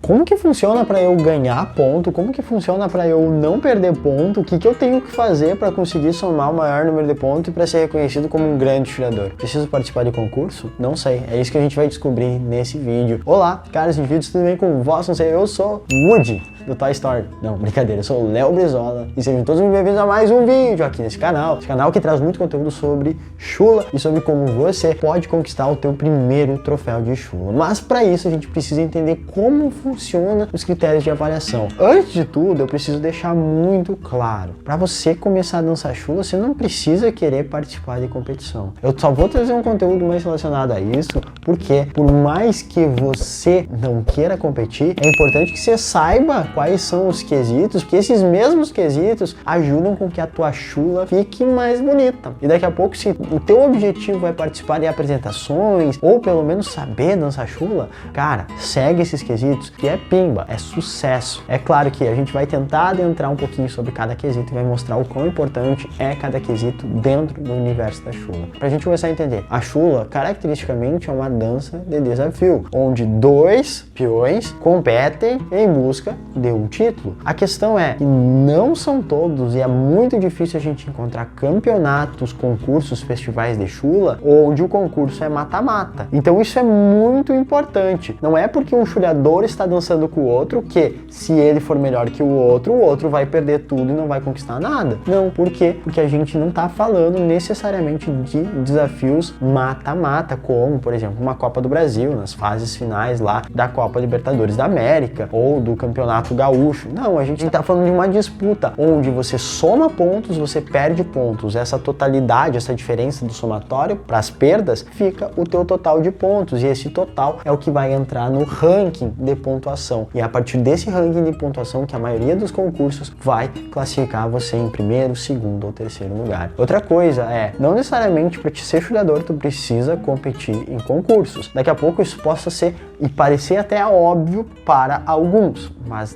Como que funciona para eu ganhar ponto? Como que funciona para eu não perder ponto? O que que eu tenho que fazer para conseguir somar o maior número de pontos e para ser reconhecido como um grande chuleador? Preciso participar de concurso? Não sei. É isso que a gente vai descobrir nesse vídeo. Olá, caros indivíduos, tudo bem com vós? Não sei, eu sou Woody do Toy Story. Não, brincadeira, eu sou o Léo Brizola e sejam todos muito bem-vindos a mais um vídeo aqui nesse canal. Esse canal que traz muito conteúdo sobre chula e sobre como você pode conquistar o teu primeiro troféu de chula. Mas para isso a gente precisa entender como funcionam os critérios de avaliação. Antes de tudo, eu preciso deixar muito claro, para você começar a dançar chula, você não precisa querer participar de competição. Eu só vou trazer um conteúdo mais relacionado a isso, porque por mais que você não queira competir, é importante que você saiba quais são os quesitos, porque esses mesmos quesitos ajudam com que a tua chula fique mais bonita. E daqui a pouco, se o teu objetivo é participar de apresentações, ou pelo menos saber dançar chula, cara, segue esses quesitos, que é pimba, é sucesso. É claro que a gente vai tentar adentrar um pouquinho sobre cada quesito e vai mostrar o quão importante é cada quesito dentro do universo da chula. Pra gente começar a entender, a chula, caracteristicamente, é uma dança de desafio, onde dois peões competem em busca de um título. A questão é que não são todos, e é muito difícil a gente encontrar campeonatos, concursos, festivais de chula, onde o concurso é mata-mata. Então isso é muito importante. Não é porque um chuleador está dançando com o outro que, se ele for melhor que o outro vai perder tudo e não vai conquistar nada. Não, por quê? Porque a gente não está falando necessariamente de desafios mata-mata, como, por exemplo, uma Copa do Brasil, nas fases finais lá da Copa Libertadores da América, ou do Campeonato Gaúcho. Não, a gente está falando de uma disputa onde você soma pontos, você perde pontos. Essa totalidade, essa diferença do somatório para as perdas, fica o teu total de pontos. E esse total é o que vai entrar no ranking de pontuação. E é a partir desse ranking de pontuação que a maioria dos concursos vai classificar você em primeiro, segundo ou terceiro lugar. Outra coisa é, não necessariamente para te ser chuleador tu precisa competir em concursos. Daqui a pouco isso possa ser e parecer até óbvio para alguns, mas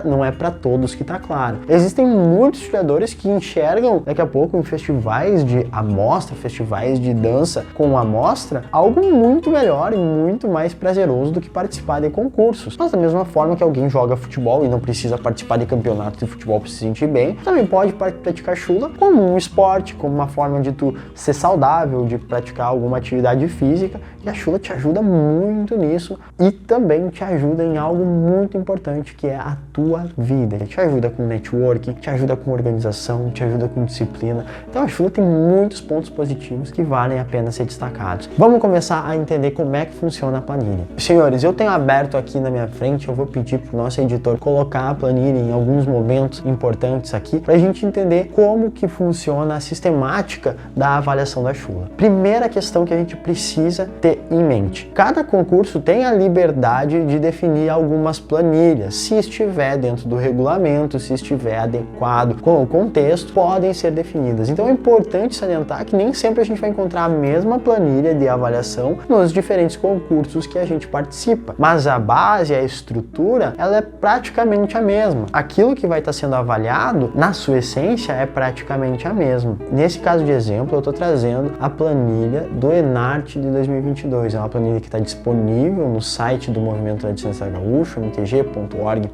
não é para todos que tá claro. Existem muitos chuleadores que enxergam daqui a pouco em festivais de amostra, festivais de dança com amostra, algo muito melhor e muito mais prazeroso do que participar de concursos. Mas da mesma forma que alguém joga futebol e não precisa participar de campeonatos de futebol para se sentir bem, também pode praticar chula como um esporte, como uma forma de tu ser saudável, de praticar alguma atividade física, e a chula te ajuda muito nisso e também te ajuda em algo muito importante, que é a tua vida. Te ajuda com networking, te ajuda com organização, te ajuda com disciplina. Então a chula tem muitos pontos positivos que valem a pena ser destacados. Vamos começar a entender como é que funciona a planilha. Senhores, eu tenho aberto aqui na minha frente, eu vou pedir para o nosso editor colocar a planilha em alguns momentos importantes aqui, para a gente entender como que funciona a sistemática da avaliação da chula. Primeira questão que a gente precisa ter em mente: cada concurso tem a liberdade de definir algumas planilhas, se estiver dentro do regulamento, se estiver adequado com o contexto, podem ser definidas. Então é importante salientar que nem sempre a gente vai encontrar a mesma planilha de avaliação nos diferentes concursos que a gente participa, mas a base, a estrutura, ela é praticamente a mesma. Aquilo que vai estar sendo avaliado, na sua essência, é praticamente a mesma. Nesse caso de exemplo, eu estou trazendo a planilha do Enarte de 2022. É uma planilha que está disponível no site do Movimento Tradicionalista Gaúcho, mtg.org.br.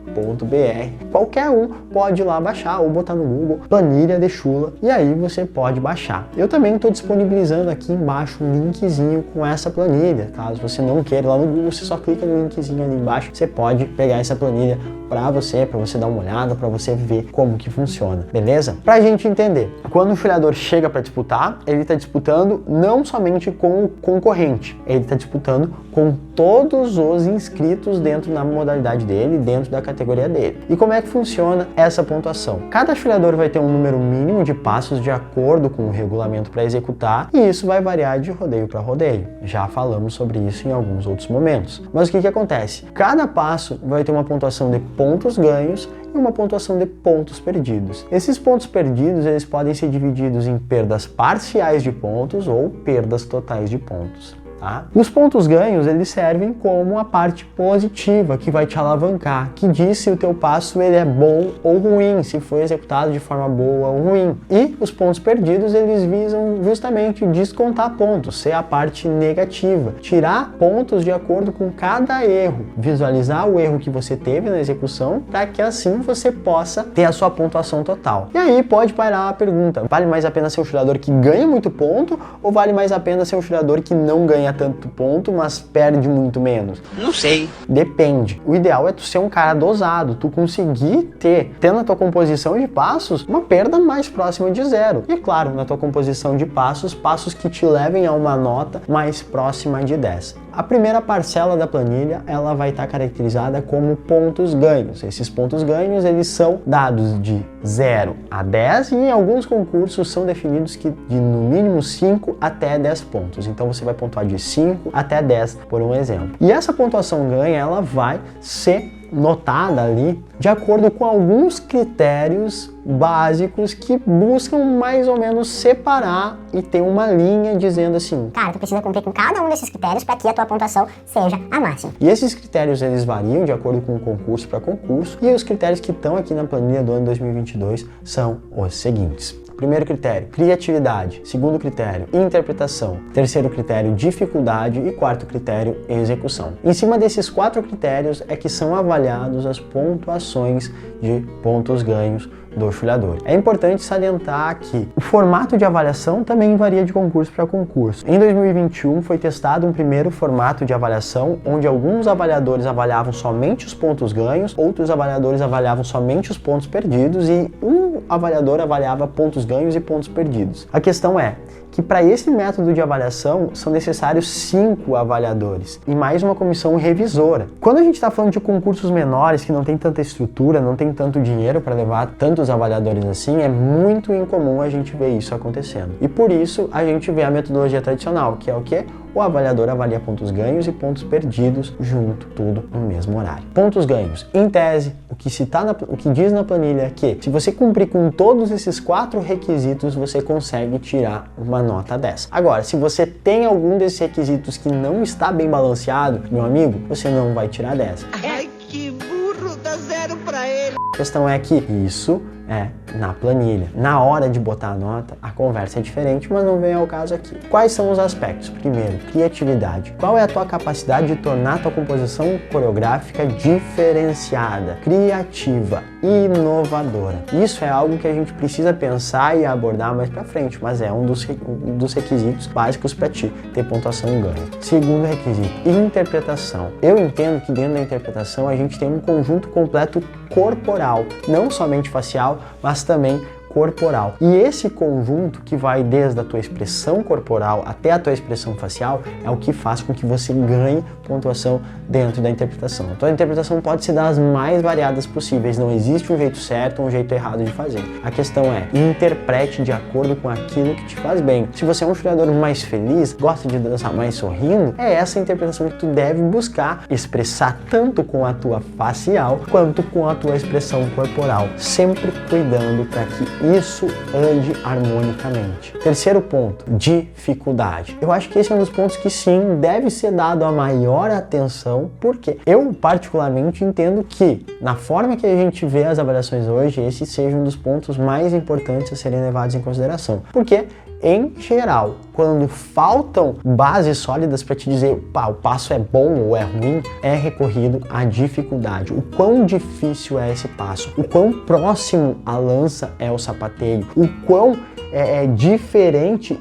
Qualquer um pode ir lá baixar ou botar no Google planilha de chula e aí você pode baixar. Eu também estou disponibilizando aqui embaixo um linkzinho com essa planilha. Caso você não queira ir lá no Google, você só clica no linkzinho ali embaixo, você pode pegar essa planilha para você dar uma olhada, para você ver como que funciona, beleza? Pra gente entender, quando o chuleador chega para disputar, ele está disputando não somente com o concorrente, ele está disputando com todos os inscritos dentro da modalidade dele, dentro da categoria dele. E como é que funciona essa pontuação? Cada chuleador vai ter um número mínimo de passos de acordo com o regulamento para executar, e isso vai variar de rodeio para rodeio. Já falamos sobre isso em alguns outros momentos. Mas o que acontece? Cada passo vai ter uma pontuação de pontos ganhos e uma pontuação de pontos perdidos. Esses pontos perdidos, eles podem ser divididos em perdas parciais de pontos ou perdas totais de pontos. tá? Os pontos ganhos, eles servem como a parte positiva que vai te alavancar, que diz se o teu passo ele é bom ou ruim, se foi executado de forma boa ou ruim. E os pontos perdidos, eles visam justamente descontar pontos, ser a parte negativa, tirar pontos de acordo com cada erro, visualizar o erro que você teve na execução, para que assim você possa ter a sua pontuação total. E aí pode parar a pergunta, vale mais a pena ser um jogador que ganha muito ponto ou vale mais a pena ser um jogador que não ganha tanto ponto, mas perde muito menos? Não sei. Depende. O ideal é tu ser um cara dosado, tu conseguir ter na tua composição de passos uma perda mais próxima de zero. E claro, na tua composição de passos que te levem a uma nota mais próxima de 10. A primeira parcela da planilha, ela vai estar caracterizada como pontos ganhos. Esses pontos ganhos, eles são dados de 0 a 10 e em alguns concursos são definidos que de no mínimo 5 até 10 pontos. Então você vai pontuar de 5 até 10, por um exemplo. E essa pontuação ganha, ela vai ser notada ali de acordo com alguns critérios básicos que buscam mais ou menos separar e ter uma linha dizendo assim, cara, tu precisa cumprir com cada um desses critérios para que a tua pontuação seja a máxima. E esses critérios eles variam de acordo com concurso para concurso, e os critérios que estão aqui na planilha do ano 2022 são os seguintes. Primeiro critério, criatividade. Segundo critério, interpretação. Terceiro critério, dificuldade. E quarto critério, execução. Em cima desses 4 critérios é que são avaliados as pontuações de pontos ganhos do chulhador. É importante salientar que o formato de avaliação também varia de concurso para concurso. Em 2021 foi testado um primeiro formato de avaliação onde alguns avaliadores avaliavam somente os pontos ganhos, outros avaliadores avaliavam somente os pontos perdidos e um avaliador avaliava pontos ganhos e pontos perdidos. A questão é que para esse método de avaliação são necessários 5 avaliadores e mais uma comissão revisora. Quando a gente está falando de concursos menores que não tem tanta estrutura, não tem tanto dinheiro para levar tantos avaliadores assim, é muito incomum a gente ver isso acontecendo. E por isso a gente vê a metodologia tradicional, que é o quê? O avaliador avalia pontos ganhos e pontos perdidos junto, tudo no mesmo horário. Pontos ganhos. Em tese, o que diz na planilha é que se você cumprir com todos esses 4 requisitos, você consegue tirar uma nota 10. Agora, se você tem algum desses requisitos que não está bem balanceado, meu amigo, você não vai tirar 10. Ai, que burro, dá 0 pra ele. A questão é que isso é na planilha. Na hora de botar a nota, a conversa é diferente, mas não vem ao caso aqui. Quais são os aspectos? Primeiro, criatividade. Qual é a tua capacidade de tornar a tua composição coreográfica diferenciada, criativa, inovadora? Isso é algo que a gente precisa pensar e abordar mais pra frente, mas é um dos requisitos básicos para ti ter pontuação ganho. Segundo requisito, interpretação. Eu entendo que dentro da interpretação a gente tem um conjunto completo corporal, não somente facial, mas também corporal. E esse conjunto que vai desde a tua expressão corporal até a tua expressão facial é o que faz com que você ganhe pontuação dentro da interpretação. A tua interpretação pode ser das mais variadas possíveis, não existe um jeito certo ou um jeito errado de fazer. A questão é, interprete de acordo com aquilo que te faz bem. Se você é um jogador mais feliz, gosta de dançar mais sorrindo, é essa interpretação que tu deve buscar expressar tanto com a tua facial quanto com a tua expressão corporal, sempre cuidando para que isso ande harmonicamente. Terceiro ponto, dificuldade. Eu acho que esse é um dos pontos que sim, deve ser dado a maior atenção, porque eu particularmente entendo que, na forma que a gente vê as avaliações hoje, esse seja um dos pontos mais importantes a serem levados em consideração. Porque em geral, quando faltam bases sólidas para te dizer o passo é bom ou é ruim, é recorrido à dificuldade. O quão difícil é esse passo, o quão próximo à lança é o sapateio, o quão é diferente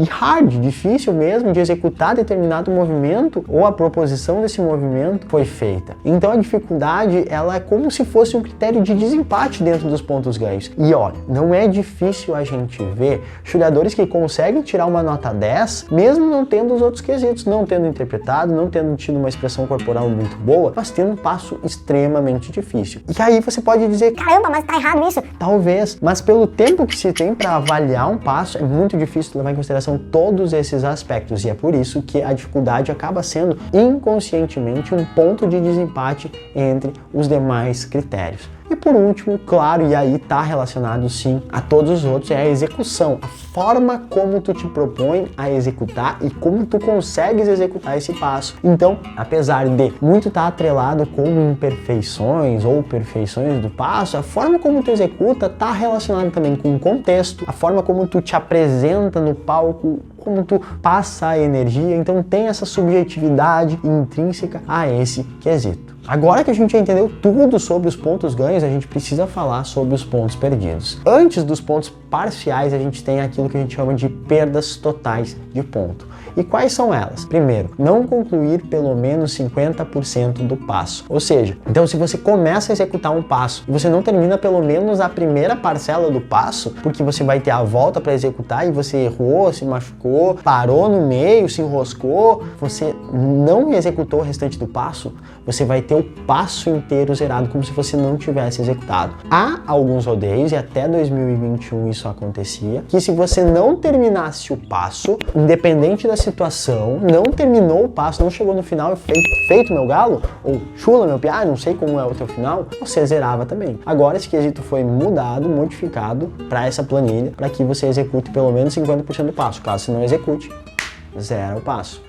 e hard, difícil mesmo de executar determinado movimento ou a proposição desse movimento foi feita. Então a dificuldade, ela é como se fosse um critério de desempate dentro dos pontos ganhos. E olha, não é difícil a gente ver jogadores que conseguem tirar uma nota 10, mesmo não tendo os outros quesitos, não tendo interpretado, não tendo tido uma expressão corporal muito boa, mas tendo um passo extremamente difícil. E aí você pode dizer, caramba, mas tá errado isso. Talvez, mas pelo tempo que se tem para avaliar um passo, é muito difícil levar em consideração todos esses aspectos, e é por isso que a dificuldade acaba sendo inconscientemente um ponto de desempate entre os demais critérios. E por último, claro, e aí tá relacionado sim a todos os outros, é a execução, a forma como tu te propõe a executar e como tu consegues executar esse passo. Então, apesar de muito estar atrelado com imperfeições ou perfeições do passo, a forma como tu executa tá relacionado também com o contexto, a forma como tu te apresenta no palco, como tu passa a energia, então tem essa subjetividade intrínseca a esse quesito. Agora que a gente já entendeu tudo sobre os pontos ganhos, a gente precisa falar sobre os pontos perdidos. Antes dos pontos parciais, a gente tem aquilo que a gente chama de perdas totais de ponto. E quais são elas? Primeiro, não concluir pelo menos 50% do passo. Ou seja, então se você começa a executar um passo e você não termina pelo menos a primeira parcela do passo, porque você vai ter a volta para executar e você errou, se machucou, parou no meio, se enroscou, você não executou o restante do passo, você vai ter o passo inteiro zerado, como se você não tivesse executado. Há alguns rodeios, e até 2021 isso acontecia, que se você não terminasse o passo, independente da situação, não terminou o passo, não chegou no final e feito meu galo, ou chula meu piá, não sei como é o teu final, você zerava também. Agora esse quesito foi mudado, modificado para essa planilha, para que você execute pelo menos 50% do passo. Caso você não execute, zera o passo.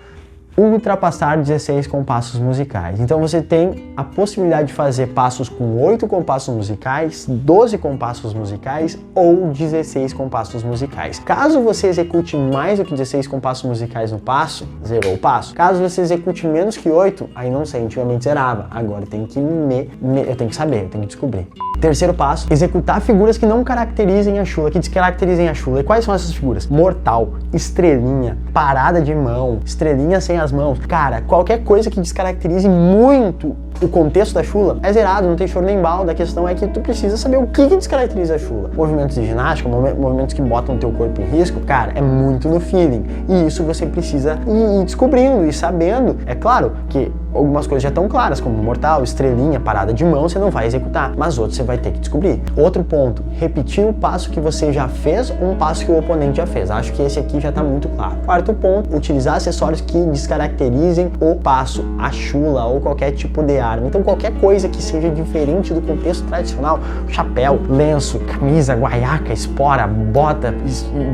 Ultrapassar 16 compassos musicais. Então você tem a possibilidade de fazer passos com 8 compassos musicais, 12 compassos musicais ou 16 compassos musicais. Caso você execute mais do que 16 compassos musicais no passo, zerou o passo. Caso você execute menos que 8, aí não sei, antigamente zerava. Agora tem que eu tenho que saber, eu tenho que descobrir. Terceiro passo, executar figuras que não caracterizem a chula, que descaracterizem a chula. E quais são essas figuras? Mortal, estrelinha, parada de mão, estrelinha sem as mãos. Cara, qualquer coisa que descaracterize muito o contexto da chula é zerado, não tem choro nem balda. A questão é que tu precisa saber o que descaracteriza a chula. Movimentos de ginástica, movimentos que botam o teu corpo em risco, cara, é muito no feeling. E isso você precisa ir descobrindo e sabendo. É claro que algumas coisas já estão claras, como mortal, estrelinha, parada de mão, você não vai executar, mas outros você vai ter que descobrir. Outro ponto, repetir o passo que você já fez ou um passo que o oponente já fez. Acho que esse aqui já está muito claro. Quarto ponto, utilizar acessórios que descaracterizem o passo, a chula ou qualquer tipo de arma. Então qualquer coisa que seja diferente do contexto tradicional, chapéu, lenço, camisa, guaiaca, espora, bota,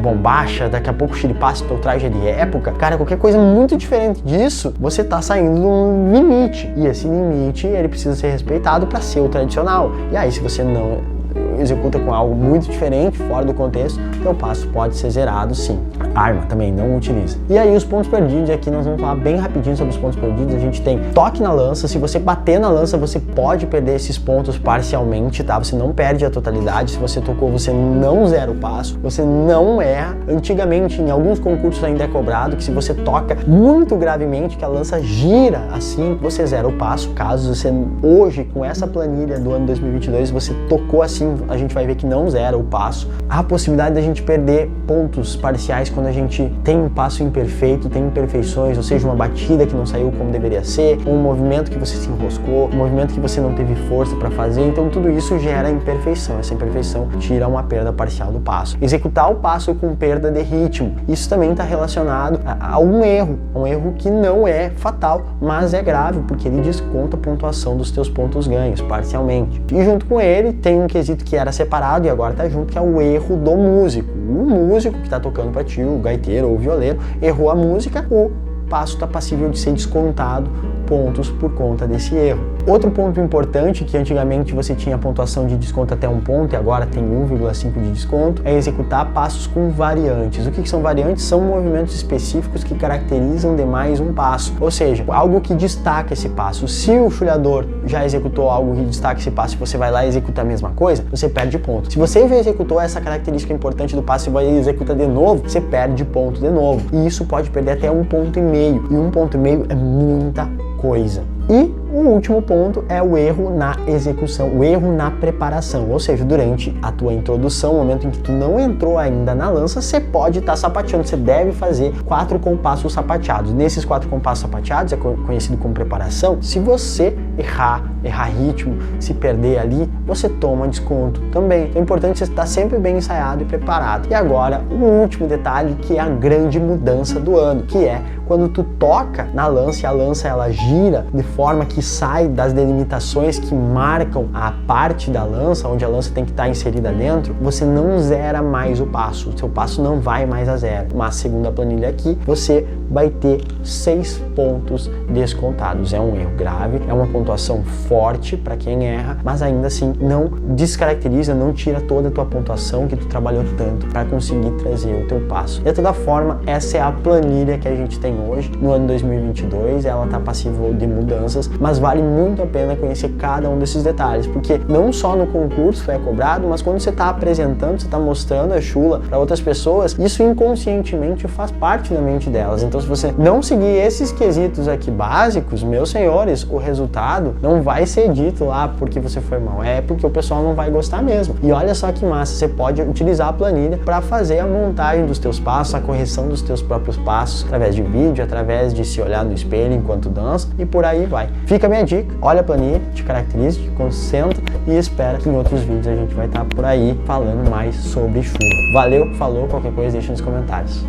bombacha, daqui a pouco xiripaço, teu traje de época, cara, qualquer coisa muito diferente disso, você tá saindo de um limite. E esse limite, ele precisa ser respeitado para ser o tradicional. E aí, se você não executa com algo muito diferente, fora do contexto, teu passo pode ser zerado sim. Arma também, não utiliza. E aí os pontos perdidos, aqui nós vamos falar bem rapidinho sobre os pontos perdidos. A gente tem toque na lança, se você bater na lança, você pode perder esses pontos parcialmente, tá? Você não perde a totalidade, se você tocou, você não zera o passo, você não erra. Antigamente, em alguns concursos ainda é cobrado que se você toca muito gravemente, que a lança gira assim, você zera o passo. Caso você, hoje, com essa planilha do ano 2022, você tocou assim, a gente vai ver que não zera o passo. Há a possibilidade da gente perder pontos parciais quando a gente tem um passo imperfeito, tem imperfeições, ou seja, uma batida que não saiu como deveria ser, um movimento que você se enroscou, um movimento que você não teve força para fazer, então tudo isso gera imperfeição. Essa imperfeição tira uma perda parcial do passo. Executar o passo com perda de ritmo, isso também está relacionado a um erro que não é fatal, mas é grave, porque ele desconta a pontuação dos teus pontos ganhos, parcialmente. E junto com ele, tem um quesito que era separado e agora está junto, que é o erro do músico. O músico que está tocando para ti, o gaiteiro ou o violeiro, errou a música, o passo está passível de ser descontado pontos por conta desse erro. Outro ponto importante, que antigamente você tinha pontuação de desconto até 1 ponto e agora tem 1,5 de desconto, é executar passos com variantes. O que são variantes? São movimentos específicos que caracterizam demais um passo, ou seja, algo que destaca esse passo. Se o chulhador já executou algo que destaca esse passo e você vai lá e executa a mesma coisa, você perde ponto. Se você já executou essa característica importante do passo e vai e executa de novo, você perde ponto de novo. E isso pode perder até 1,5 ponto. E 1,5 ponto é muita coisa. E o último ponto é o erro na execução, o erro na preparação, ou seja, durante a tua introdução, no momento em que tu não entrou ainda na lança, você pode estar sapateando, você deve fazer 4 compassos sapateados. Nesses 4 compassos sapateados, é conhecido como preparação, se você errar ritmo, se perder ali, você toma desconto também. É importante você estar sempre bem ensaiado e preparado. E agora, o último detalhe, que é a grande mudança do ano, que é quando tu toca na lança e a lança ela gira de forma que sai das delimitações que marcam a parte da lança, onde a lança tem que estar inserida dentro, você não zera mais o passo, o seu passo não vai mais a zero. Mas segundo a planilha aqui, você vai ter 6 pontos descontados. É um erro grave, é uma pontuação forte para quem erra, mas ainda assim não descaracteriza, não tira toda a tua pontuação que tu trabalhou tanto para conseguir trazer o teu passo. De toda forma, essa é a planilha que a gente tem hoje no ano 2022, ela tá passível de mudanças, mas vale muito a pena conhecer cada um desses detalhes, porque não só no concurso é cobrado, mas quando você está apresentando, você está mostrando a chula para outras pessoas, isso inconscientemente faz parte da mente delas. Então, se você não seguir esses quesitos aqui básicos, meus senhores, o resultado não vai ser dito lá porque você foi mal, é porque o pessoal não vai gostar mesmo. E olha só que massa, você pode utilizar a planilha para fazer a montagem dos teus passos, a correção dos teus próprios passos, através de vídeo, através de se olhar no espelho enquanto dança e por aí vai. Fica a minha dica, olha a planilha, te caracteriza, te concentra e espera que em outros vídeos a gente vai estar por aí falando mais sobre chula. Valeu, falou, qualquer coisa deixa nos comentários.